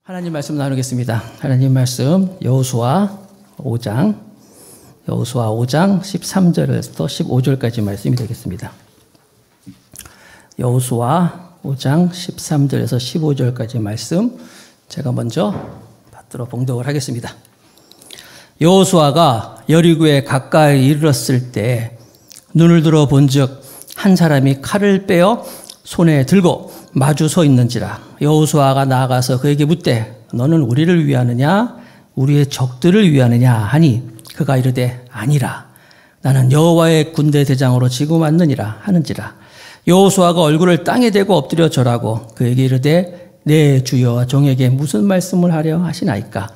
하나님 말씀 나누겠습니다. 하나님 말씀 여호수아 5장 13절에서 15절까지 말씀이 되겠습니다. 여호수아 5장 13절에서 15절까지 말씀 제가 먼저 받들어 봉독을 하겠습니다. 여호수아가 여리고에 가까이 이르렀을 때 눈을 들어 본즉 한 사람이 칼을 빼어 손에 들고 마주 서 있는지라. 여호수아가 나아가서 그에게 묻되 너는 우리를 위하느냐 우리의 적들을 위하느냐 하니 그가 이르되 아니라 나는 여호와의 군대 대장으로 지금 왔느니라 하는지라. 여호수아가 얼굴을 땅에 대고 엎드려 절하고 그에게 이르되 내 주여와 종에게 무슨 말씀을 하려 하시나이까.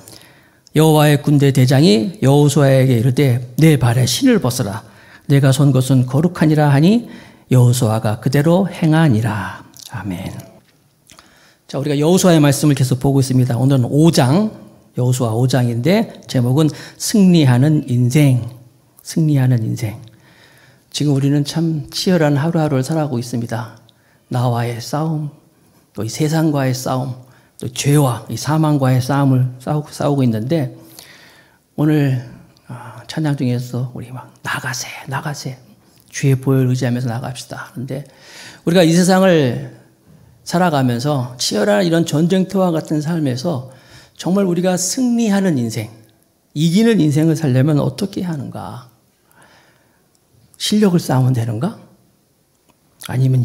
여호와의 군대 대장이 여호수아에게 이르되 내 발에 신을 벗어라 내가 선 것은 거룩하니라 하니 여호수아가 그대로 행하니라. 아멘. 자, 우리가 여호수아의 말씀을 계속 보고 있습니다. 오늘은 5장, 여호수아 5장인데 제목은 승리하는 인생. 승리하는 인생. 지금 우리는 참 치열한 하루하루를 살아가고 있습니다. 나와의 싸움, 또 이 세상과의 싸움, 또 죄와 이 사망과의 싸움을 싸우고 있는데 오늘 찬양 중에서 우리 막 나가세. 주의 보혈을 의지하면서 나갑시다. 그런데 우리가 이 세상을 살아가면서 치열한 이런 전쟁터와 같은 삶에서 정말 우리가 승리하는 인생, 이기는 인생을 살려면 어떻게 하는가? 실력을 쌓으면 되는가? 아니면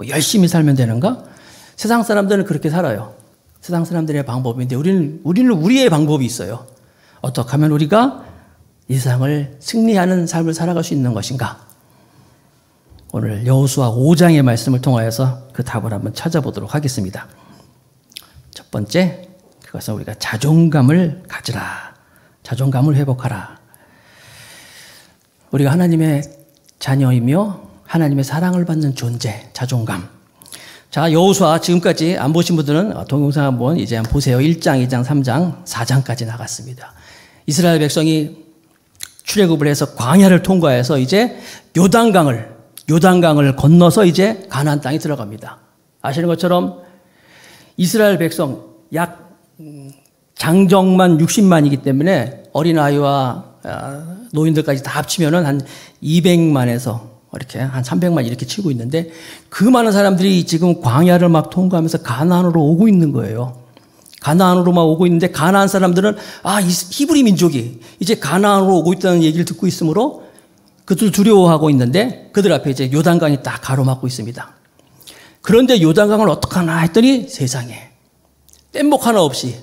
열심히 살면 되는가? 세상 사람들은 그렇게 살아요. 세상 사람들의 방법인데 우리는 우리의 방법이 있어요. 어떻게 하면 우리가 이 세상을 승리하는 삶을 살아갈 수 있는 것인가? 오늘 여호수아 5장의 말씀을 통하여서 그 답을 한번 찾아보도록 하겠습니다. 첫 번째, 그것은 우리가 자존감을 가지라. 자존감을 회복하라. 우리가 하나님의 자녀이며 하나님의 사랑을 받는 존재, 자존감. 자, 여호수아 지금까지 안 보신 분들은 동영상 한번 이제 한번 보세요. 1장, 2장, 3장, 4장까지 나갔습니다. 이스라엘 백성이 출애굽을 해서 광야를 통과해서 이제 요단강을 건너서 이제 가나안 땅에 들어갑니다. 아시는 것처럼 이스라엘 백성 약 장정만 60만이기 때문에 어린아이와 노인들까지 다 합치면은 한 200만에서 이렇게 한 300만 이렇게 치고 있는데 그 많은 사람들이 지금 광야를 막 통과하면서 가나안으로 오고 있는 거예요. 가나안으로만 오고 있는데 가나안 사람들은 이 히브리 민족이 이제 가나안으로 오고 있다는 얘기를 듣고 있으므로 그들 두려워하고 있는데 그들 앞에 이제 요단강이 딱 가로막고 있습니다. 그런데 요단강을 어떡하나 했더니 세상에 뗏목 하나 없이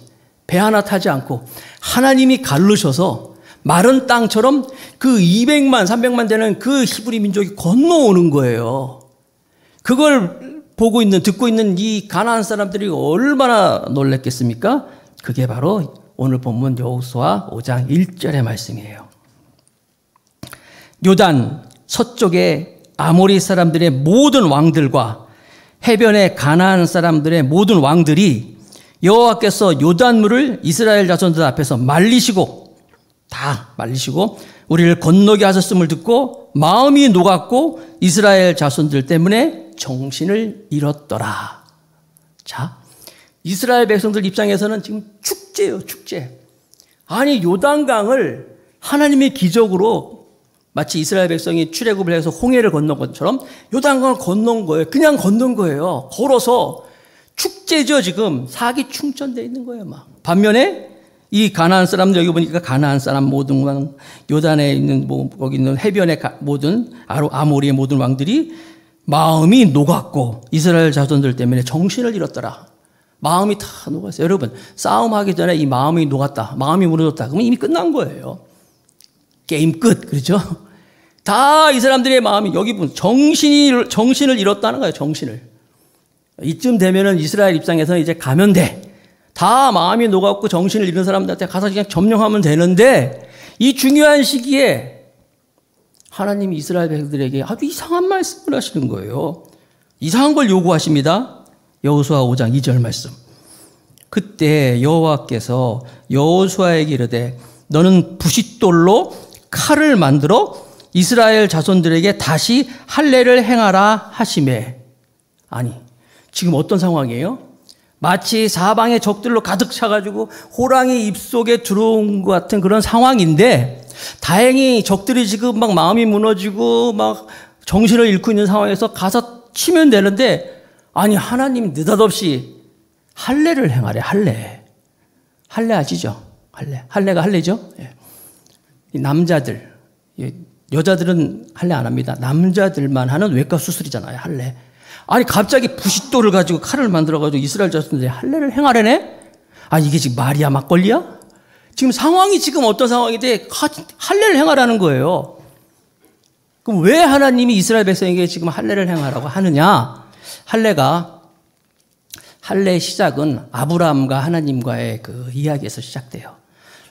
배 하나 타지 않고 하나님이 가르셔서 마른 땅처럼 그 200만, 300만 되는 그 히브리 민족이 건너오는 거예요. 그걸 듣고 있는 이 가나안 사람들이 얼마나 놀랐겠습니까? 그게 바로 오늘 본문 여호수아 5장 1절의 말씀이에요. 요단 서쪽의 아모리 사람들의 모든 왕들과 해변의 가나안 사람들의 모든 왕들이 여호와께서 요단물을 이스라엘 자손들 앞에서 말리시고 우리를 건너게 하셨음을 듣고 마음이 녹았고 이스라엘 자손들 때문에 정신을 잃었더라. 자, 이스라엘 백성들 입장에서는 지금 축제예요, 축제. 아니, 요단강을 하나님의 기적으로 마치 이스라엘 백성이 출애굽을 해서 홍해를 건넌 것처럼 요단강을 건넌 거예요. 그냥 건넌 거예요. 걸어서 축제죠. 지금 사기 충천되어 있는 거예요. 막 반면에 이 가나안 사람들 여기 보니까 가나안 사람 모든 왕, 요단에 있는 거기 있는 해변의 모든 아모리의 모든 왕들이 마음이 녹았고 이스라엘 자손들 때문에 정신을 잃었더라. 마음이 다 녹았어요. 여러분, 싸움하기 전에 이 마음이 녹았다, 마음이 무너졌다, 그러면 이미 끝난 거예요. 게임 끝. 그렇죠? 다 이 사람들의 마음이 여기 보면 정신을 잃었다는 거예요. 정신을. 이쯤 되면은 이스라엘 입장에서는 이제 가면 돼. 다 마음이 녹았고 정신을 잃은 사람들한테 가서 그냥 점령하면 되는데 이 중요한 시기에 하나님이 이스라엘 백성들에게 아주 이상한 말씀을 하시는 거예요. 이상한 걸 요구하십니다. 여호수아 5장 2절 말씀. 그때 여호와께서 여호수아에게 이르되 너는 부싯돌로 칼을 만들어 이스라엘 자손들에게 다시 할례를 행하라 하시매. 아니, 지금 어떤 상황이에요? 마치 사방의 적들로 가득 차가지고 호랑이 입속에 들어온 것 같은 그런 상황인데, 다행히 적들이 지금 막 마음이 무너지고 막 정신을 잃고 있는 상황에서 가서 치면 되는데, 아니 하나님 느닷없이 할례를 행하래. 할례 아시죠? 할례가 할례죠? 예. 이 남자들, 여자들은 할례 안 합니다. 남자들만 하는 외과 수술이잖아요, 할례. 아니 갑자기 부싯돌을 가지고 칼을 만들어가지고 이스라엘 자손들이 할례를 행하래네? 아 이게 지금 말이야 막걸리야? 지금 상황이 지금 어떤 상황인데 할례를 행하라는 거예요. 그럼 왜 하나님이 이스라엘 백성에게 지금 할례를 행하라고 하느냐? 할례의 시작은 아브라함과 하나님과의 그 이야기에서 시작돼요.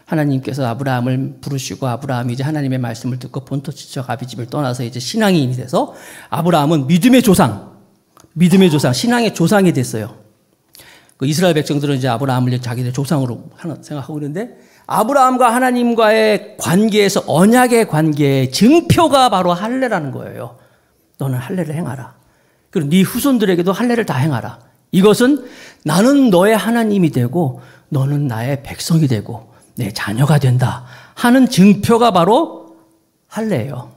하나님께서 아브라함을 부르시고 아브라함이 이제 하나님의 말씀을 듣고 본토 지척 아비집을 떠나서 이제 신앙인이 돼서 아브라함은 믿음의 조상, 신앙의 조상이 됐어요. 그 이스라엘 백성들은 이제 아브라함을 자기들 조상으로 생각하고 있는데, 아브라함과 하나님과의 관계에서 언약의 관계의 증표가 바로 할례라는 거예요. 너는 할례를 행하라. 그리고 네 후손들에게도 할례를 다 행하라. 이것은 나는 너의 하나님이 되고 너는 나의 백성이 되고 내 자녀가 된다 하는 증표가 바로 할례예요.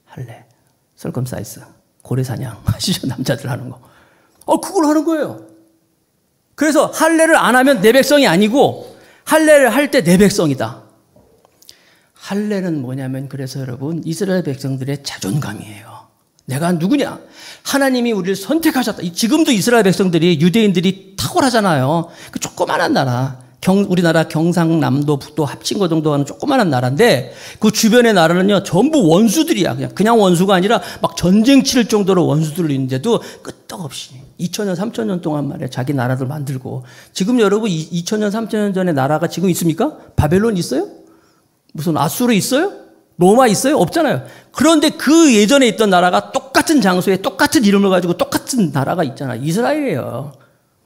할례. 설검사이스. 고래사냥 하시죠, 남자들 하는 거. 그걸 하는 거예요. 그래서 할례를 안 하면 내 백성이 아니고, 할례를 할 때 내 백성이다. 할례는 뭐냐면, 그래서 여러분, 이스라엘 백성들의 자존감이에요. 내가 누구냐? 하나님이 우리를 선택하셨다. 지금도 이스라엘 백성들이, 유대인들이 탁월하잖아요. 그 조그만한 나라, 우리나라 경상남도 북도 합친 거 정도 하는 조그만한 나라인데, 그 주변의 나라는요 전부 원수들이야. 그냥 원수가 아니라 막 전쟁 치를 정도로 원수들이 있는데도 끄떡없이 2000년 3000년 동안 말이야 자기 나라를 만들고. 지금 여러분 2000년 3000년 전에 나라가 지금 있습니까? 바벨론 있어요? 무슨 아수르 있어요? 로마 있어요? 없잖아요. 그런데 그 예전에 있던 나라가 똑같은 장소에 똑같은 이름을 가지고 똑같은 나라가 있잖아요. 이스라엘이에요.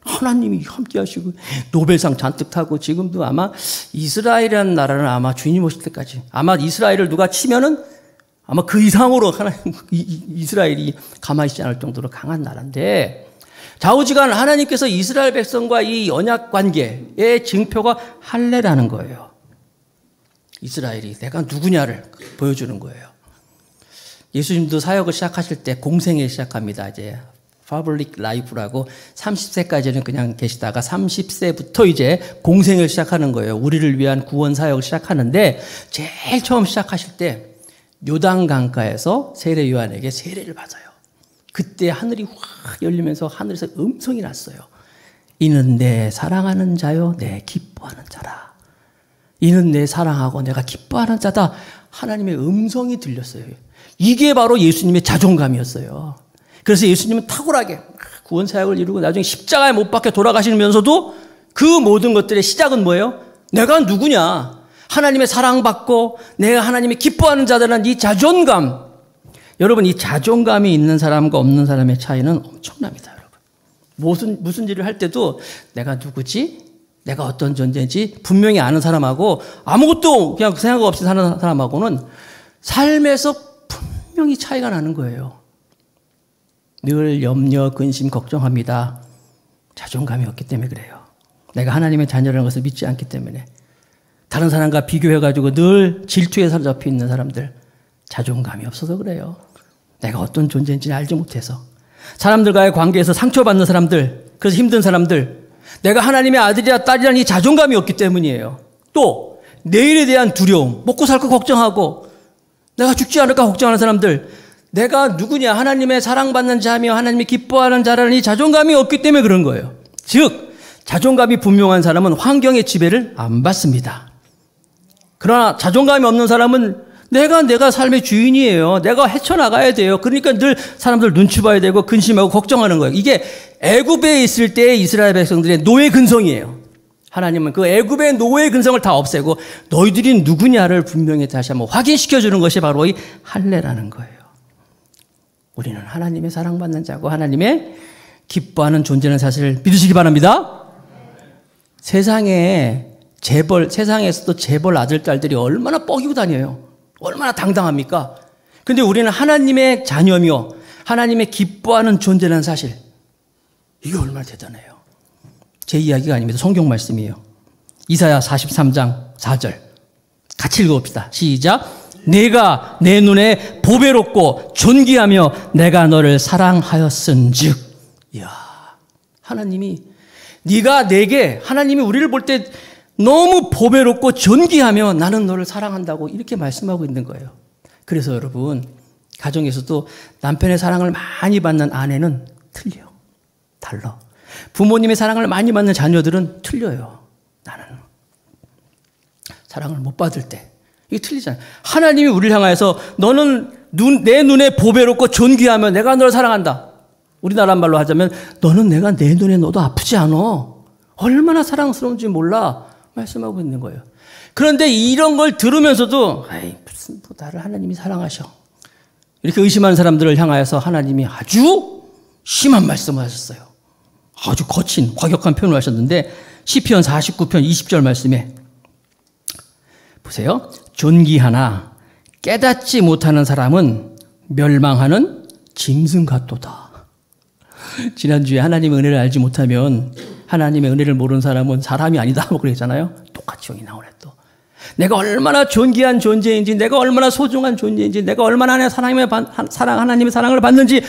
하나님이 함께 하시고 노벨상 잔뜩 타고, 지금도 아마 이스라엘이라는 나라는 아마 주님 오실 때까지 아마 이스라엘을 누가 치면은 아마 그 이상으로 하나님, 이스라엘이 가만히 있지 않을 정도로 강한 나라인데, 좌우지간 하나님께서 이스라엘 백성과 이 언약 관계의 증표가 할례라는 거예요. 이스라엘이 내가 누구냐를 보여주는 거예요. 예수님도 사역을 시작하실 때 공생에 시작합니다. 이제 퍼블릭 라이프라고 30세까지는 그냥 계시다가 30세부터 이제 공생을 시작하는 거예요. 우리를 위한 구원 사역을 시작하는데, 제일 처음 시작하실 때 요단 강가에서 세례 요한에게 세례를 받아요. 그때 하늘이 확 열리면서 하늘에서 음성이 났어요. 이는 내 사랑하는 자요, 내 기뻐하는 자라. 이는 내 사랑하고 내가 기뻐하는 자다. 하나님의 음성이 들렸어요. 이게 바로 예수님의 자존감이었어요. 그래서 예수님은 탁월하게 구원 사역을 이루고 나중에 십자가에 못 박혀 돌아가시면서도 그 모든 것들의 시작은 뭐예요? 내가 누구냐? 하나님의 사랑받고 내가 하나님의 기뻐하는 자들은 이 자존감. 여러분, 이 자존감이 있는 사람과 없는 사람의 차이는 엄청납니다, 여러분. 무슨 일을 할 때도 내가 누구지? 내가 어떤 존재인지 분명히 아는 사람하고 아무것도 그냥 생각 없이 사는 사람하고는 삶에서 분명히 차이가 나는 거예요. 늘 염려, 근심, 걱정합니다. 자존감이 없기 때문에 그래요. 내가 하나님의 자녀라는 것을 믿지 않기 때문에. 다른 사람과 비교해가지고 늘 질투에 사로잡혀 있는 사람들, 자존감이 없어서 그래요. 내가 어떤 존재인지 알지 못해서. 사람들과의 관계에서 상처받는 사람들, 그래서 힘든 사람들, 내가 하나님의 아들이라 딸이라는 이 자존감이 없기 때문이에요. 또 내일에 대한 두려움, 먹고 살까 걱정하고 내가 죽지 않을까 걱정하는 사람들, 내가 누구냐, 하나님의 사랑받는 자며 하나님이 기뻐하는 자라는 이 자존감이 없기 때문에 그런 거예요. 즉 자존감이 분명한 사람은 환경의 지배를 안 받습니다. 그러나 자존감이 없는 사람은 내가 삶의 주인이에요. 내가 헤쳐나가야 돼요. 그러니까 늘 사람들 눈치 봐야 되고 근심하고 걱정하는 거예요. 이게 애굽에 있을 때의 이스라엘 백성들의 노예 근성이에요. 하나님은 그 애굽의 노예 근성을 다 없애고 너희들이 누구냐를 분명히 다시 한번 확인시켜주는 것이 바로 이 할례라는 거예요. 우리는 하나님의 사랑받는 자고 하나님의 기뻐하는 존재는 사실을 믿으시기 바랍니다. 세상에서도 재벌 아들, 딸들이 얼마나 뻐기고 다녀요. 얼마나 당당합니까? 근데 우리는 하나님의 자녀며 하나님의 기뻐하는 존재라는 사실, 이게 얼마나 대단해요. 제 이야기가 아닙니다. 성경 말씀이에요. 이사야 43장 4절. 같이 읽어봅시다. 시작. 내가 내 눈에 보배롭고 존귀하며 내가 너를 사랑하였은즉. 이야, 하나님이 네가 내게, 하나님이 우리를 볼 때 너무 보배롭고 존귀하며 나는 너를 사랑한다고 이렇게 말씀하고 있는 거예요. 그래서 여러분, 가정에서도 남편의 사랑을 많이 받는 아내는 틀려. 달라. 부모님의 사랑을 많이 받는 자녀들은 틀려요. 나는 사랑을 못 받을 때 이게 틀리잖아요. 하나님이 우리를 향하여서 너는 내 눈에 보배롭고 존귀하며 내가 너를 사랑한다. 우리나라 말로 하자면 너는 내가 내 눈에 넣어도 아프지 않아. 얼마나 사랑스러운지 몰라 말씀하고 있는 거예요. 그런데 이런 걸 들으면서도 무슨 나를 하나님이 사랑하셔. 이렇게 의심하는 사람들을 향하여서 하나님이 아주 심한 말씀을 하셨어요. 아주 거친 과격한 표현을 하셨는데 시편 49편 20절 말씀에 보세요. 존귀하나 깨닫지 못하는 사람은 멸망하는 짐승 같도다. 지난주에 하나님의 은혜를 알지 못하면 하나님의 은혜를 모르는 사람은 사람이 아니다 뭐 그랬잖아요. 똑같이 여기 나오네 또. 내가 얼마나 존귀한 존재인지, 내가 얼마나 소중한 존재인지, 내가 얼마나 하나님의 사랑을 받는지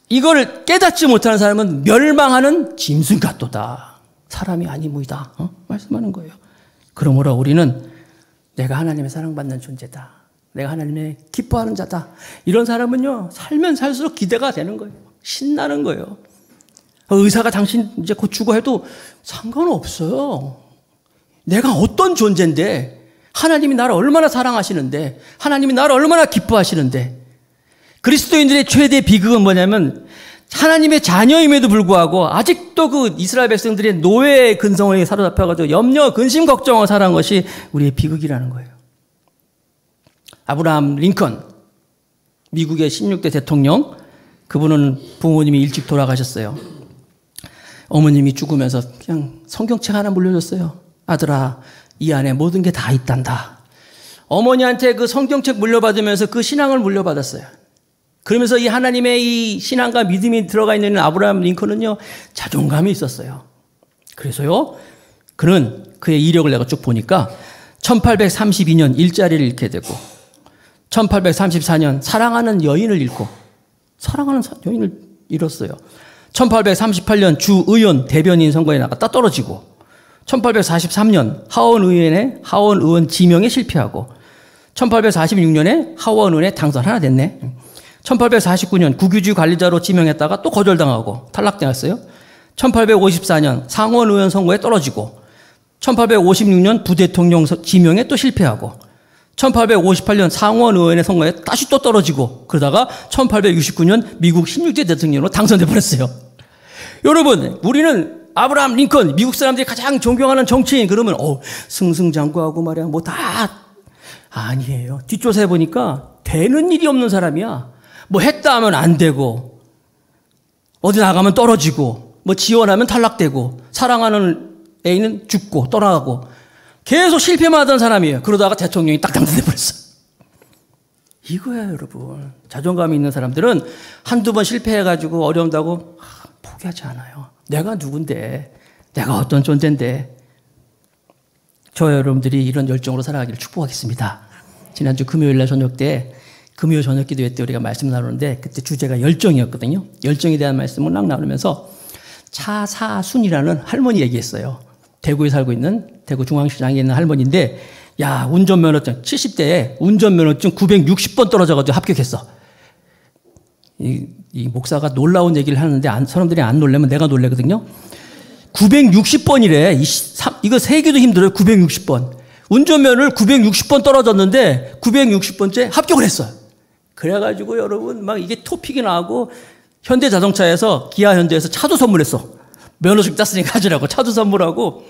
이걸 깨닫지 못하는 사람은 멸망하는 짐승 같도다. 사람이 아니무이다. 말씀하는 거예요. 그러므로 우리는 내가 하나님의 사랑받는 존재다. 내가 하나님의 기뻐하는 자다. 이런 사람은요, 살면 살수록 기대가 되는 거예요. 신나는 거예요. 의사가 당신 이제 곧 죽어 해도 상관없어요. 내가 어떤 존재인데, 하나님이 나를 얼마나 사랑하시는데, 하나님이 나를 얼마나 기뻐하시는데, 그리스도인들의 최대 비극은 뭐냐면 하나님의 자녀임에도 불구하고 아직도 그 이스라엘 백성들의 노예의 근성에 사로잡혀가지고 염려, 근심, 걱정을 살아간 것이 우리의 비극이라는 거예요. 아브라함 링컨, 미국의 16대 대통령, 그분은 부모님이 일찍 돌아가셨어요. 어머님이 죽으면서 그냥 성경책 하나 물려줬어요. 아들아, 이 안에 모든 게 다 있단다. 어머니한테 그 성경책 물려받으면서 그 신앙을 물려받았어요. 그러면서 이 하나님의 이 신앙과 믿음이 들어가 있는 아브라함 링컨은요, 자존감이 있었어요. 그래서요, 그는 그의 이력을 내가 쭉 보니까 1832년 일자리를 잃게 되고 1834년 사랑하는 여인을 잃고 사랑하는 여인을 잃었어요. 1838년 주의원 대변인 선거에 나갔다 떨어지고 1843년 하원 의원 지명에 실패하고 1846년에 하원 의원에 당선 하나 됐네. 1849년 국유지 관리자로 지명했다가 또 거절당하고 탈락되었어요. 1854년 상원 의원 선거에 떨어지고 1856년 부대통령 지명에 또 실패하고 1858년 상원 의원의 선거에 다시 또 떨어지고 그러다가 1869년 미국 16대 대통령으로 당선돼 버렸어요. 여러분, 우리는 아브라함 링컨, 미국 사람들이 가장 존경하는 정치인 그러면 승승장구하고 말이야 뭐 다 아니에요. 뒷조사해 보니까 되는 일이 없는 사람이야. 뭐 했다 하면 안 되고 어디 나가면 떨어지고 뭐 지원하면 탈락되고 사랑하는 애인은 죽고 떠나가고 계속 실패만 하던 사람이에요. 그러다가 대통령이 딱 당선돼 버렸어. 이거야 여러분. 자존감이 있는 사람들은 한두 번 실패해가지고 어려운다고 포기하지 않아요. 내가 누군데, 내가 어떤 존재인데. 저 여러분들이 이런 열정으로 살아가기를 축복하겠습니다. 지난주 금요일 날 저녁 때 금요 저녁 기도회 때 우리가 말씀 나누는데 그때 주제가 열정이었거든요. 열정에 대한 말씀을 막 나누면서 차사순이라는 할머니 얘기했어요. 대구에 살고 있는 대구 중앙시장에 있는 할머니인데 야, 운전면허증 70대에 운전면허증 960번 떨어져가지고 합격했어. 이 목사가 놀라운 얘기를 하는데 사람들이 안 놀라면 내가 놀래거든요. 960번이래. 이거 세기도 힘들어요. 960번. 운전면허를 960번 떨어졌는데 960번째 합격을 했어요. 그래가지고 여러분 막 이게 토픽이 나오고 현대자동차에서 기아현대에서 차도 선물했어. 면허증 땄으니까 가지라고 차도 선물하고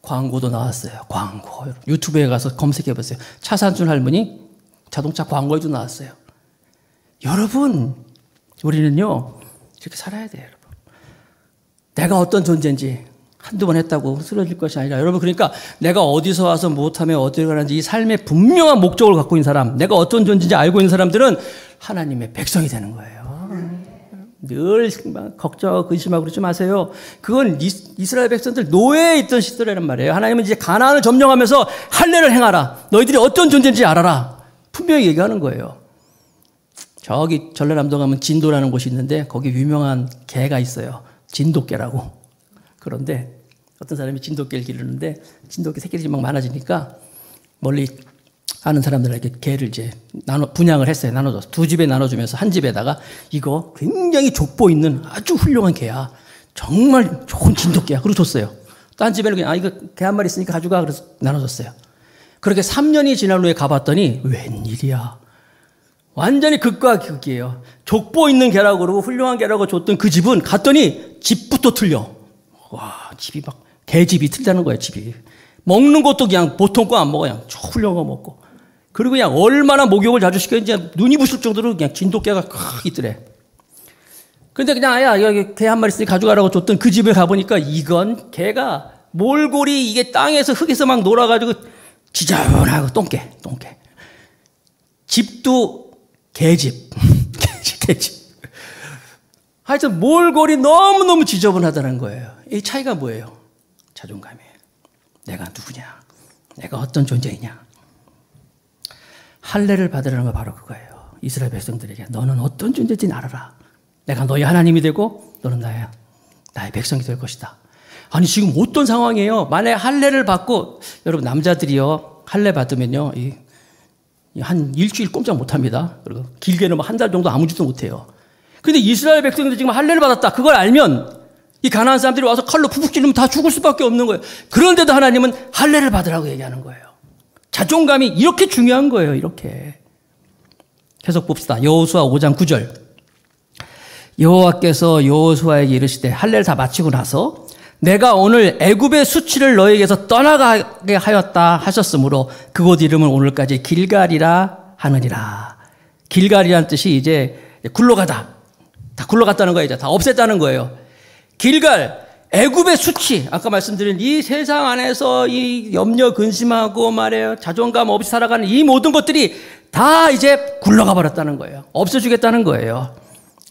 광고도 나왔어요. 광고. 유튜브에 가서 검색해보세요. 차산준 할머니 자동차 광고에도 나왔어요. 여러분, 우리는요 이렇게 살아야 돼요. 여러분. 내가 어떤 존재인지 한두 번 했다고 쓰러질 것이 아니라 여러분, 그러니까 내가 어디서 와서 무엇하며 어디로 가는지 이 삶의 분명한 목적을 갖고 있는 사람, 내가 어떤 존재인지 알고 있는 사람들은 하나님의 백성이 되는 거예요. 늘 걱정하고 근심하고 그러지 마세요. 그건 이스라엘 백성들 노예에 있던 시절이란 말이에요. 하나님은 이제 가나안을 점령하면서 할례를 행하라. 너희들이 어떤 존재인지 알아라. 분명히 얘기하는 거예요. 저기 전라남도 가면 진도라는 곳이 있는데 거기 유명한 개가 있어요. 진돗개라고. 그런데 어떤 사람이 진돗개를 기르는데 진돗개 새끼들이 막 많아지니까 멀리 아는 사람들에게 개를 이제 분양을 했어요. 나눠줘서. 두 집에 나눠주면서 한 집에다가 이거 굉장히 족보 있는 아주 훌륭한 개야. 정말 좋은 진돗개야. 그러고 줬어요. 딴 집에는 그냥 이거 개 한 마리 있으니까 가져가. 그래서 나눠줬어요. 그렇게 3년이 지난 후에 가봤더니 웬일이야. 완전히 극과 극이에요. 족보 있는 개라고 그러고 훌륭한 개라고 줬던 그 집은 갔더니 집부터 틀려. 와, 집이 막 개집이 틀리다는 거예요. 집이. 먹는 것도 그냥 보통 거 안 먹어. 그냥 훌륭한 거 먹고. 그리고 그냥 얼마나 목욕을 자주 시켰는지 눈이 부실 정도로 그냥 진돗개가 칵 있더래. 근데 그냥 야, 여기 개 한 마리 있으니 가져가라고 줬던 그 집에 가보니까 이건 개가 몰골이 이게 땅에서 흙에서 막 놀아가지고 지저분하고 똥개. 집도 개집. 개집. 하여튼 몰골이 너무너무 지저분하다는 거예요. 이 차이가 뭐예요? 자존감이에요. 내가 누구냐? 내가 어떤 존재이냐? 할례를 받으라는 건 바로 그거예요. 이스라엘 백성들에게 너는 어떤 존재인지 알아라. 내가 너희 하나님이 되고 너는 나의 백성이 될 것이다. 아니 지금 어떤 상황이에요? 만약에 할례를 받고 여러분 남자들이요 할례 받으면요 한 일주일 꼼짝 못합니다. 그리고 길게는 한 달 정도 아무 짓도 못해요. 근데 이스라엘 백성들이 지금 할례를 받았다. 그걸 알면 이 가나안 사람들이 와서 칼로 푹푹 찌르면 다 죽을 수밖에 없는 거예요. 그런데도 하나님은 할례를 받으라고 얘기하는 거예요. 자존감이 이렇게 중요한 거예요. 이렇게. 계속 봅시다. 여호수아 5장 9절. 여호와께서 여호수아에게 이르시되 할례를 다 마치고 나서 내가 오늘 애굽의 수치를 너에게서 떠나가게 하였다 하셨으므로 그곳 이름은 오늘까지 길갈이라 하느니라. 길갈이라는 뜻이 이제 굴러가다. 다 굴러갔다는 거예요. 이제 다 없앴다는 거예요. 길갈. 애굽의 수치, 아까 말씀드린 이 세상 안에서 이 염려 근심하고 말이에요. 자존감 없이 살아가는 이 모든 것들이 다 이제 굴러가 버렸다는 거예요. 없어지겠다는 거예요.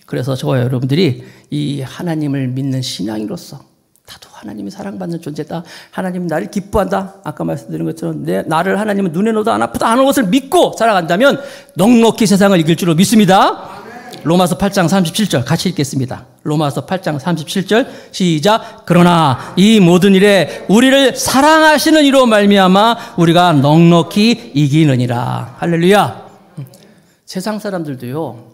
그래서 저와 여러분들이 이 하나님을 믿는 신앙인으로서 나도 하나님이 사랑받는 존재다. 하나님 나를 기뻐한다. 아까 말씀드린 것처럼 나를 하나님은 눈에 넣어도 안 아프다 하는 것을 믿고 살아간다면 넉넉히 세상을 이길 줄로 믿습니다. 로마서 8장 37절 같이 읽겠습니다. 로마서 8장 37절 시작. 그러나 이 모든 일에 우리를 사랑하시는 이로 말미암아 우리가 넉넉히 이기느니라. 할렐루야. 세상 사람들도요.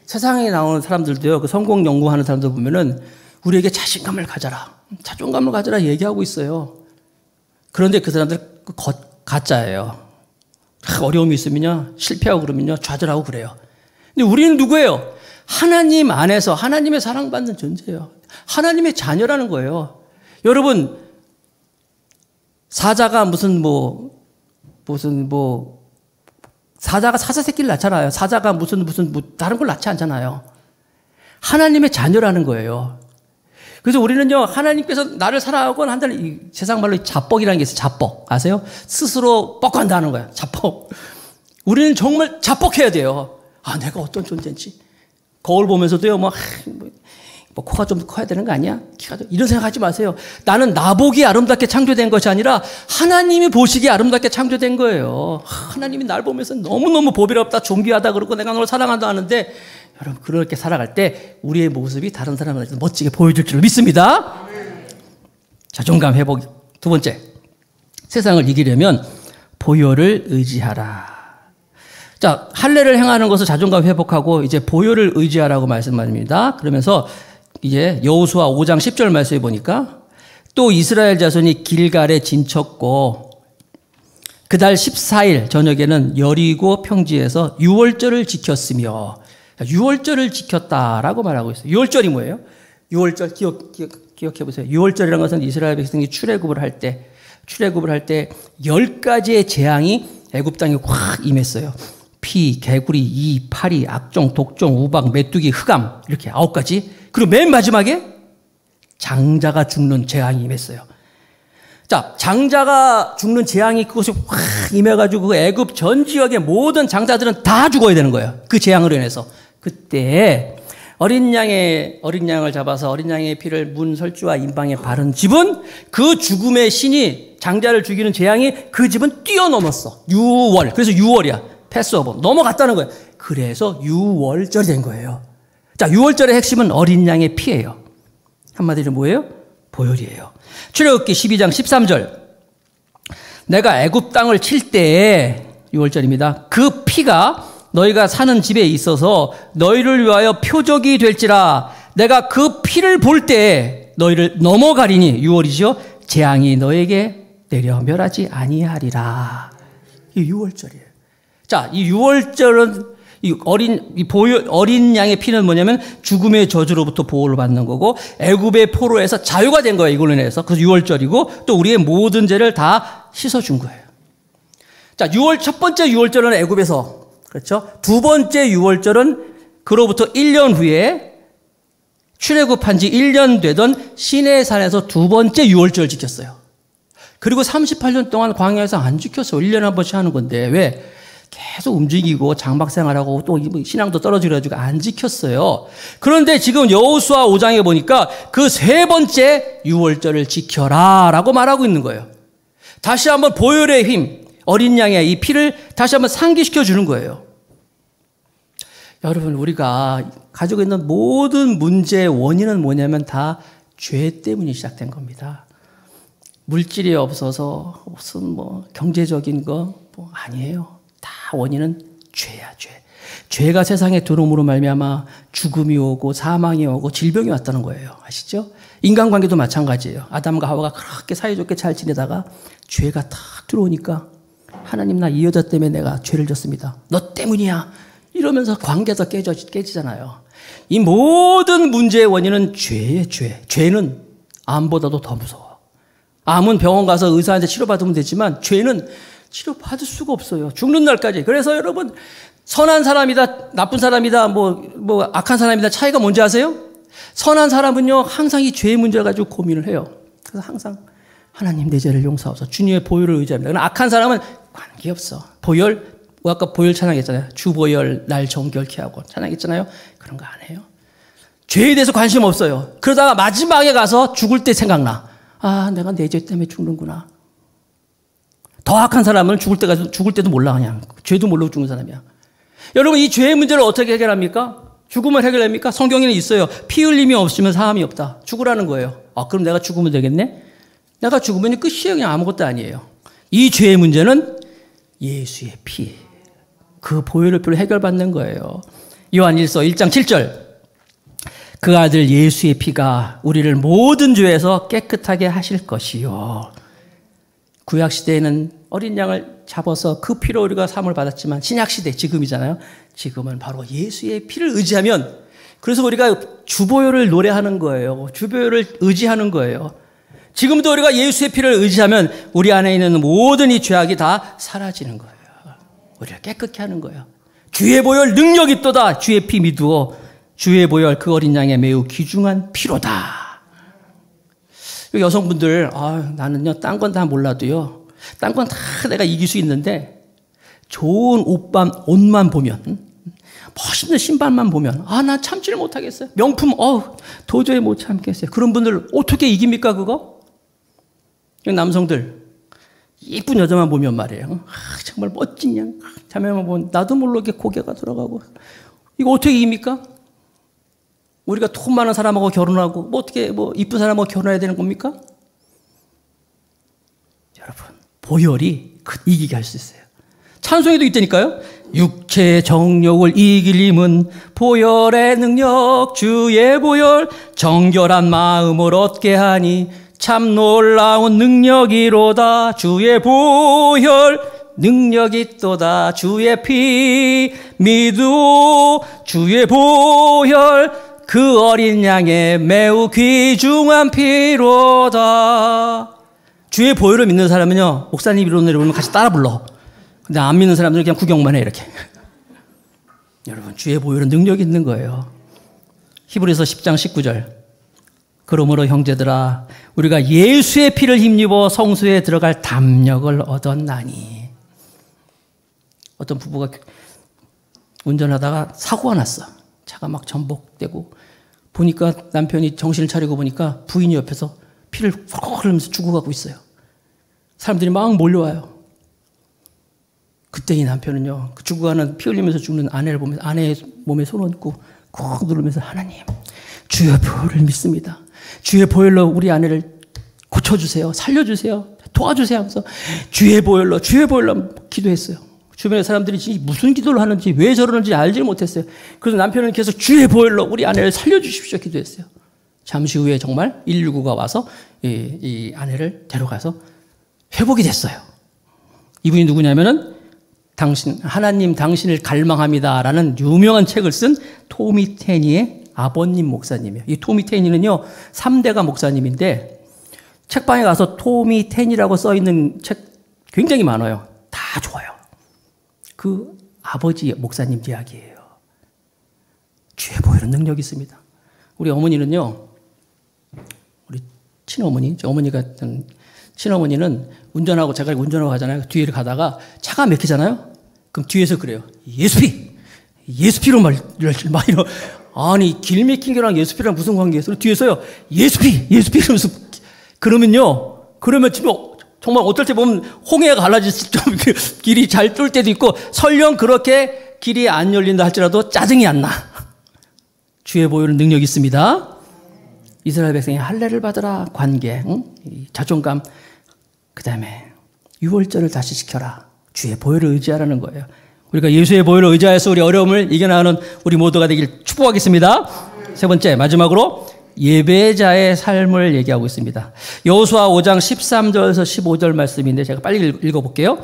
세상에 나오는 사람들도요. 그 성공 연구하는 사람들 보면은 우리에게 자신감을 가져라. 자존감을 가져라 얘기하고 있어요. 그런데 그 사람들 가짜예요. 어려움이 있으면요. 실패하고 그러면요. 좌절하고 그래요. 근데 우리는 누구예요? 하나님 안에서 하나님의 사랑받는 존재예요. 하나님의 자녀라는 거예요. 여러분, 사자가 사자가 사자 새끼를 낳잖아요. 사자가 다른 걸 낳지 않잖아요. 하나님의 자녀라는 거예요. 그래서 우리는요, 하나님께서 나를 사랑하고 한다는 세상 말로 자뻑이라는 게 있어요. 자뻑. 아세요? 스스로 뻑한다는 거예요. 자뻑. 우리는 정말 자뻑해야 돼요. 아, 내가 어떤 존재인지. 거울 보면서도요, 코가 좀 커야 되는 거 아니야? 키가 좀, 이런 생각 하지 마세요. 나는 나보기 아름답게 창조된 것이 아니라 하나님이 보시기에 아름답게 창조된 거예요. 하나님이 날 보면서 너무너무 보배롭다, 존귀하다 그러고 내가 너를 사랑한다 하는데 여러분, 그렇게 살아갈 때 우리의 모습이 다른 사람한테 멋지게 보여줄 줄 믿습니다. 자존감 회복. 두 번째, 세상을 이기려면 보혈을 의지하라. 자, 할례를 행하는 것을 자존감 회복하고 이제 보혈을 의지하라고 말씀합니다. 그러면서 이제 여호수아 5장 10절 말씀해 보니까 또 이스라엘 자손이 길갈에 진쳤고 그달 14일 저녁에는 여리고 평지에서 유월절을 지켰으며 유월절을 지켰다라고 말하고 있어요. 유월절이 뭐예요? 유월절 기억해 보세요. 유월절이라는 것은 이스라엘 백성이 출애굽을 할 때 10가지의 재앙이 애굽 땅에 확 임했어요. 피, 개구리, 이, 파리, 악종, 독종, 우박, 메뚜기, 흑암 이렇게 9가지. 그리고 맨 마지막에 장자가 죽는 재앙이 임했어요. 자, 장자가 죽는 재앙이 그것이 확 임해가지고 그 애굽 전 지역의 모든 장자들은 다 죽어야 되는 거예요. 그 재앙으로 인해서. 그때 어린 양을 잡아서 어린 양의 피를 문 설주와 임방에 바른 집은 그 죽음의 신이 장자를 죽이는 재앙이 그 집은 뛰어넘었어. 유월. 그래서 유월이야. 패스오버. 넘어갔다는 거예요. 그래서 유월절이 된 거예요. 자, 유월절의 핵심은 어린 양의 피예요. 한마디로 뭐예요? 보혈이에요. 출애굽기 12장 13절. 내가 애굽 땅을 칠 때에 6월절입니다. 그 피가 너희가 사는 집에 있어서 너희를 위하여 표적이 될지라. 내가 그 피를 볼 때에 너희를 넘어가리니 6월이죠. 재앙이 너에게 내려 멸하지 아니하리라. 이 6월절이에요. 자, 이 6월절은 어린 양의 피는 뭐냐면 죽음의 저주로부터 보호를 받는 거고 애굽의 포로에서 자유가 된 거예요. 이걸로 인해서. 그래서 6월절이고 또 우리의 모든 죄를 다 씻어준 거예요. 자, 첫 번째 6월절은 애굽에서, 그렇죠? 두 번째 6월절은 그로부터 1년 후에 출애굽한 지 1년 되던 시내산에서 두 번째 6월절 지켰어요. 그리고 38년 동안 광야에서 안 지켰어요. 1년에 한 번씩 하는 건데 왜? 계속 움직이고 장막생활하고 또 신앙도 떨어지려가지고 안 지켰어요. 그런데 지금 여호수아 5장에 보니까 그 세 번째 6월절을 지켜라 라고 말하고 있는 거예요. 다시 한번 보혈의 힘, 어린 양의 이 피를 다시 한번 상기시켜 주는 거예요. 여러분, 우리가 가지고 있는 모든 문제의 원인은 뭐냐면 다 죄 때문이 시작된 겁니다. 물질이 없어서 무슨 뭐 경제적인 거 뭐 아니에요. 다 원인은 죄야, 죄. 죄가 세상에 들어옴으로 말미암아 죽음이 오고 사망이 오고 질병이 왔다는 거예요. 아시죠? 인간관계도 마찬가지예요. 아담과 하와가 그렇게 사이좋게 잘 지내다가 죄가 탁 들어오니까 하나님, 나 이 여자 때문에 내가 죄를 졌습니다. 너 때문이야. 이러면서 관계가 깨지잖아요. 이 모든 문제의 원인은 죄예요, 죄. 죄는 암보다도 더 무서워. 암은 병원 가서 의사한테 치료받으면 되지만 죄는 치료받을 수가 없어요. 죽는 날까지. 그래서 여러분, 선한 사람이다, 나쁜 사람이다, 뭐 악한 사람이다 차이가 뭔지 아세요? 선한 사람은요, 항상 이 죄의 문제를 가지고 고민을 해요. 그래서 항상 하나님 내 죄를 용서하소서 주님의 보혈을 의지합니다. 그러나 악한 사람은 관계없어. 보혈, 아까 보혈 찬양했잖아요. 주보혈 날 정결케 하고 찬양했잖아요. 그런 거 안 해요. 죄에 대해서 관심 없어요. 그러다가 마지막에 가서 죽을 때 생각나. 아, 내가 내 죄 때문에 죽는구나. 더 악한 사람은 죽을 때도 몰라. 그냥 죄도 모르고 죽는 사람이야. 여러분, 이 죄의 문제를 어떻게 해결합니까? 죽음을 해결합니까? 성경에는 있어요. 피 흘림이 없으면 사함이 없다. 죽으라는 거예요. 아, 그럼 내가 죽으면 되겠네? 내가 죽으면 끝이에요. 그냥 아무것도 아니에요. 이 죄의 문제는 예수의 피, 그 보혈의 피로 해결받는 거예요. 요한일서 1장 7절. 그 아들 예수의 피가 우리를 모든 죄에서 깨끗하게 하실 것이요. 구약시대에는 어린 양을 잡아서 그 피로 우리가 사함을 받았지만 신약시대, 지금이잖아요. 지금은 바로 예수의 피를 의지하면, 그래서 우리가 주보혈을 노래하는 거예요. 주보혈을 의지하는 거예요. 지금도 우리가 예수의 피를 의지하면 우리 안에 있는 모든 이 죄악이 다 사라지는 거예요. 우리를 깨끗게 하는 거예요. 주의 보혈 능력이 있도다. 주의 피 믿으오. 주의 보혈 그 어린 양의 매우 귀중한 피로다. 여성분들, 나는요, 딴 건 다 몰라도요, 딴 건 다 내가 이길 수 있는데, 좋은 옷만 보면, 멋있는 신발만 보면, 나 참지를 못하겠어요. 명품, 도저히 못 참겠어요. 그런 분들 어떻게 이깁니까, 그거? 남성들, 이쁜 여자만 보면 말이에요. 정말 멋진 양, 자매만 보면 나도 모르게 고개가 들어가고, 이거 어떻게 이깁니까? 우리가 돈 많은 사람하고 결혼하고, 어떻게, 이쁜 사람하고 결혼해야 되는 겁니까? 여러분, 보혈이 이기게 할 수 있어요. 찬송에도 있다니까요. 육체의 정욕을 이길 힘은 보혈의 능력, 주의 보혈, 정결한 마음을 얻게 하니 참 놀라운 능력이로다. 주의 보혈, 능력이 있도다. 주의 피 믿으오. 주의 보혈, 그 어린 양의 매우 귀중한 피로다. 주의 보혈을 믿는 사람은요, 목사님 이론을 보면 같이 따라 불러. 근데 안 믿는 사람들은 그냥 구경만 해, 이렇게. 여러분, 주의 보혈은 능력이 있는 거예요. 히브리서 10장 19절. 그러므로 형제들아, 우리가 예수의 피를 힘입어 성소에 들어갈 담력을 얻었나니. 어떤 부부가 운전하다가 사고가 났어. 차가 막 전복되고 보니까 남편이 정신을 차리고 보니까 부인이 옆에서 피를 훌쩍 흘리면서 죽어가고 있어요. 사람들이 막 몰려와요. 그때 이 남편은요, 그 죽어가는 피 흘리면서 죽는 아내를 보면서 아내의 몸에 손 얹고 꾹 누르면서 하나님, 주의 보혈을 믿습니다. 주의 보혈로 우리 아내를 고쳐주세요. 살려주세요. 도와주세요 하면서 주의 보혈로 기도했어요. 주변의 사람들이 무슨 기도를 하는지 왜 저러는지 알지 못했어요. 그래서 남편은 계속 주의 보혈로 우리 아내를 살려주십시오 기도했어요. 잠시 후에 정말 119가 와서 이 아내를 데려가서 회복이 됐어요. 이분이 누구냐면은 하나님 당신을 갈망합니다라는 유명한 책을 쓴 토미 테니의 아버님 목사님이에요. 이 토미 테니는요 3대가 목사님인데 책방에 가서 토미 테니라고 써있는 책 굉장히 많아요. 다 좋아요. 그 아버지 목사님 이야기예요. 주의 보혈은 능력이 있습니다. 우리 어머니는요, 우리 친어머니, 친어머니는 운전하고 제가 운전하고 가잖아요. 뒤를 가다가 차가 막히잖아요. 그럼 뒤에서 그래요. 예수피로 막 이러. 아니 길 막힌 게랑 예수피랑 무슨 관계였어? 뒤에서요. 예수피 이러면서 그러면 지금 정말 어떨 때 보면 홍해가 갈라질 좀 길이 잘 뚫을 때도 있고 설령 그렇게 길이 안 열린다 할지라도 짜증이 안 나. 주의 보혈은 능력이 있습니다. 이스라엘 백성이 할례를 받으라 관계, 자존감, 그 다음에 유월절을 다시 지켜라. 주의 보혈을 의지하라는 거예요. 우리가 예수의 보혈을 의지하여서 우리 어려움을 이겨나가는 우리 모두가 되길 축복하겠습니다. 세 번째 마지막으로 예배자의 삶을 얘기하고 있습니다. 여호수아 5장 13절에서 15절 말씀인데 제가 빨리 읽어볼게요.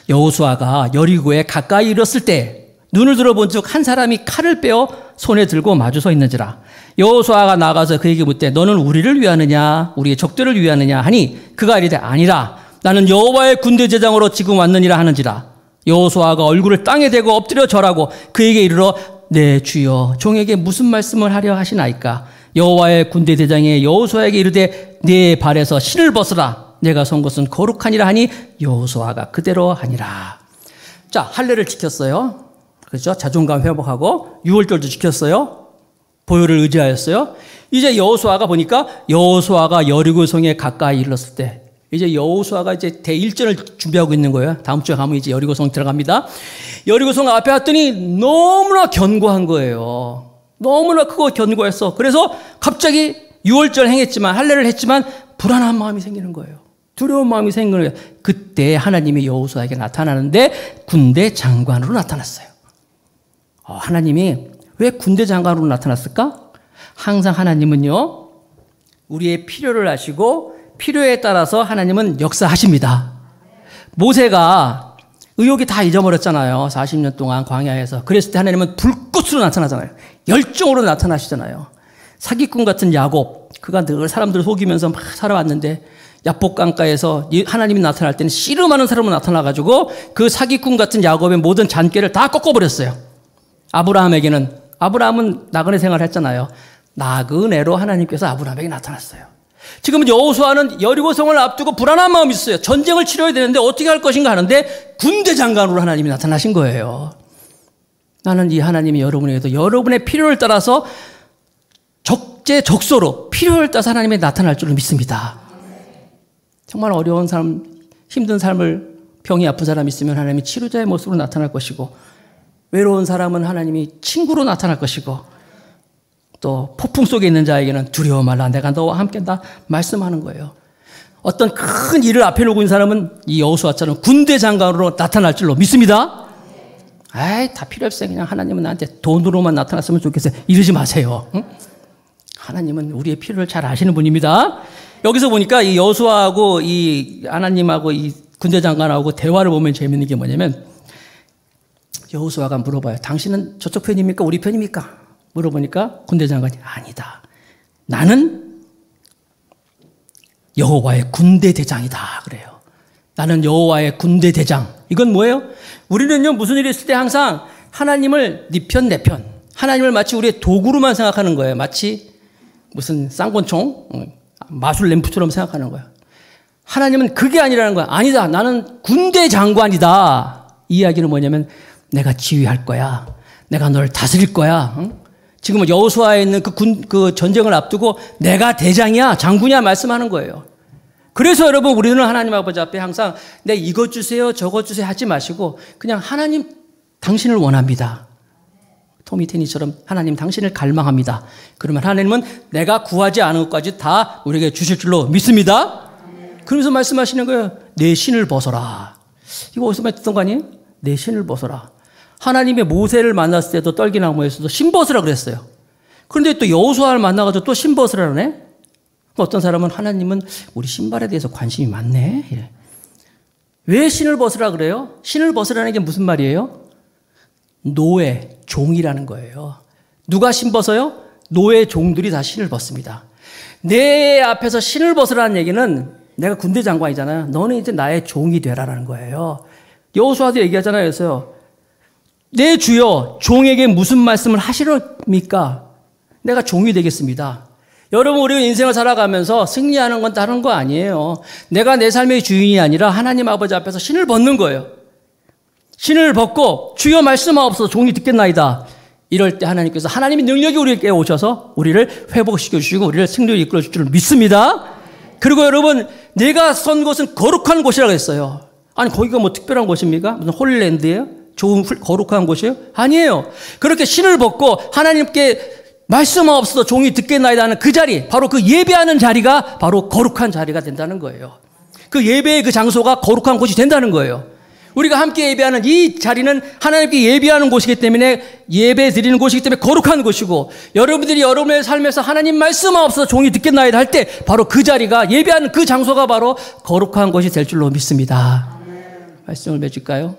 여호수아가 여리고에 가까이 이르렀을 때 눈을 들어본즉 한 사람이 칼을 빼어 손에 들고 마주 서 있는지라. 여호수아가 나가서 그에게 묻되 너는 우리를 위하느냐 우리의 적들을 위하느냐 하니 그가 이르되 아니라 나는 여호와의 군대 제장으로 지금 왔느니라 하는지라. 여호수아가 얼굴을 땅에 대고 엎드려 절하고 그에게 이르러 네 주여 종에게 무슨 말씀을 하려 하시나이까. 여호와의 군대 대장이 여호수아에게 이르되 네 발에서 신을 벗으라. 내가 선 것은 거룩하니라 하니 여호수아가 그대로 하니라. 자, 할례를 지켰어요. 그렇죠? 자존감 회복하고 유월절도 지켰어요. 보혈을 의지하였어요. 이제 여호수아가 보니까 여호수아가 여리고성에 가까이 이르렀을 때 이제 여호수아가 이제 대일전을 준비하고 있는 거예요. 다음 주에 가면 이제 여리고성 들어갑니다. 여리고성 앞에 왔더니 너무나 견고한 거예요. 너무나 크고 견고했어. 그래서 갑자기 유월절 행했지만 할례를 했지만 불안한 마음이 생기는 거예요. 두려운 마음이 생기는 거예요. 그때 하나님이 여호수아에게 나타나는데 군대 장관으로 나타났어요. 하나님이 왜 군대 장관으로 나타났을까? 항상 하나님은요 우리의 필요를 아시고 필요에 따라서 하나님은 역사하십니다. 모세가 의욕이 다 잊어버렸잖아요. 40년 동안 광야에서. 그랬을 때 하나님은 불꽃으로 나타나잖아요. 열정으로 나타나시잖아요. 사기꾼 같은 야곱, 그가 늘 사람들을 속이면서 막 살아왔는데 야복 강가에서 하나님이 나타날 때는 씨름하는 사람으로 나타나가지고 그 사기꾼 같은 야곱의 모든 잔꾀를 다 꺾어버렸어요. 아브라함은 나그네 생활을 했잖아요. 나그네로 하나님께서 아브라함에게 나타났어요. 지금 여호수아는 여리고성을 앞두고 불안한 마음이 있어요. 전쟁을 치러야 되는데 어떻게 할 것인가 하는데 군대 장관으로 하나님이 나타나신 거예요. 나는 이 하나님이 여러분에게도 여러분의 필요를 따라서 적재적소로 필요를 따라서 하나님이 나타날 줄을 믿습니다. 정말 어려운 삶, 힘든 삶을 병이 아픈 사람이 있으면 하나님이 치료자의 모습으로 나타날 것이고 외로운 사람은 하나님이 친구로 나타날 것이고 또 폭풍 속에 있는 자에게는 두려워 말라 내가 너와 함께다 말씀하는 거예요. 어떤 큰 일을 앞에 놓고 있는 사람은 이 여호수아처럼 군대 장관으로 나타날 줄로 믿습니다. 아이 다 필요 없어요. 그냥 하나님은 나한테 돈으로만 나타났으면 좋겠어요. 이러지 마세요. 응? 하나님은 우리의 필요를 잘 아시는 분입니다. 여기서 보니까 이 여호수아하고 이 하나님하고 이 군대 장관하고 대화를 보면 재밌는 게 뭐냐면 여호수아가 물어봐요. 당신은 저쪽 편입니까? 우리 편입니까? 물어보니까 군대 장관이 아니다. 나는 여호와의 군대 대장이다. 그래요. 나는 여호와의 군대 대장. 이건 뭐예요? 우리는요 무슨 일이 있을 때 항상 하나님을 네 편, 내 편. 하나님을 마치 우리의 도구로만 생각하는 거예요. 마치 무슨 쌍권총, 마술 램프처럼 생각하는 거예요. 하나님은 그게 아니라는 거야. 아니다. 나는 군대 장관이다. 이 이야기는 뭐냐면 내가 지휘할 거야. 내가 널 다스릴 거야. 응? 지금 여호수아에 있는 그 전쟁을 앞두고 내가 대장이야, 장군이야 말씀하는 거예요. 그래서 여러분 우리는 하나님 아버지 앞에 항상 내 이것 주세요, 저것 주세요 하지 마시고 그냥 하나님 당신을 원합니다. 토미 테니처럼 하나님 당신을 갈망합니다. 그러면 하나님은 내가 구하지 않은 것까지 다 우리에게 주실 줄로 믿습니다. 그러면서 말씀하시는 거예요. 내 신을 벗어라. 이거 어디서 듣던 거 아니에요? 내 신을 벗어라. 하나님의 모세를 만났을 때도 떨기나무에서도 신 벗으라 그랬어요. 그런데 또 여호수아를 만나가지고 또 신 벗으라 그러네. 어떤 사람은 하나님은 우리 신발에 대해서 관심이 많네. 이래. 왜 신을 벗으라 그래요? 신을 벗으라는 게 무슨 말이에요? 노예, 종이라는 거예요. 누가 신 벗어요? 노예 종들이 다 신을 벗습니다. 내 앞에서 신을 벗으라는 얘기는 내가 군대 장관이잖아요. 너는 이제 나의 종이 되라라는 거예요. 여호수아도 얘기하잖아요. 그래서 내 주여 종에게 무슨 말씀을 하시렵니까? 내가 종이 되겠습니다. 여러분 우리가 인생을 살아가면서 승리하는 건 다른 거 아니에요. 내가 내 삶의 주인이 아니라 하나님 아버지 앞에서 신을 벗는 거예요. 신을 벗고 주여 말씀하옵소서 종이 듣겠나이다. 이럴 때 하나님께서 하나님의 능력이 우리에게 오셔서 우리를 회복시켜 주시고 우리를 승리로 이끌어 줄 줄 믿습니다. 그리고 여러분 내가 선 곳은 거룩한 곳이라고 했어요. 아니 거기가 뭐 특별한 곳입니까? 무슨 홀랜드예요? 좋은 거룩한 곳이에요? 아니에요. 그렇게 신을 벗고 하나님께 말씀하옵소서 종이 듣겠나이다 하는 그 자리, 바로 그 예배하는 자리가 바로 거룩한 자리가 된다는 거예요. 그 예배의 그 장소가 거룩한 곳이 된다는 거예요. 우리가 함께 예배하는 이 자리는 하나님께 예배하는 곳이기 때문에 예배 드리는 곳이기 때문에 거룩한 곳이고 여러분들이 여러분의 삶에서 하나님 말씀하옵소서 종이 듣겠나이다 할 때 바로 그 자리가 예배하는 그 장소가 바로 거룩한 곳이 될 줄로 믿습니다. 말씀을 맺을까요?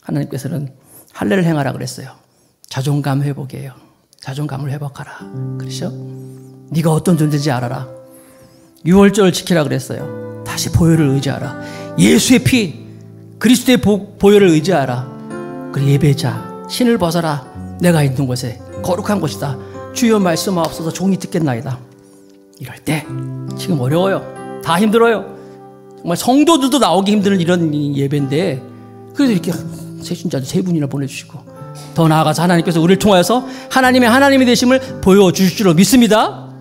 하나님께서는 할례를 행하라 그랬어요. 자존감 회복이에요. 자존감을 회복하라. 그렇죠? 네가 어떤 존재인지 알아라. 유월절을 지키라 그랬어요. 다시 보혈을 의지하라. 예수의 피, 그리스도의 보혈을 의지하라. 그리고 예배자, 신을 벗어라. 내가 있는 곳에 거룩한 곳이다. 주여 말씀하옵소서 종이 듣겠나이다. 이럴 때 지금 어려워요. 다 힘들어요. 정말 성도들도 나오기 힘든 이런 예배인데 그래서 이렇게 세신자도 3분이나 보내주시고 더 나아가서 하나님께서 우리를 통하여서 하나님이 되심을 보여주실 줄로 믿습니다.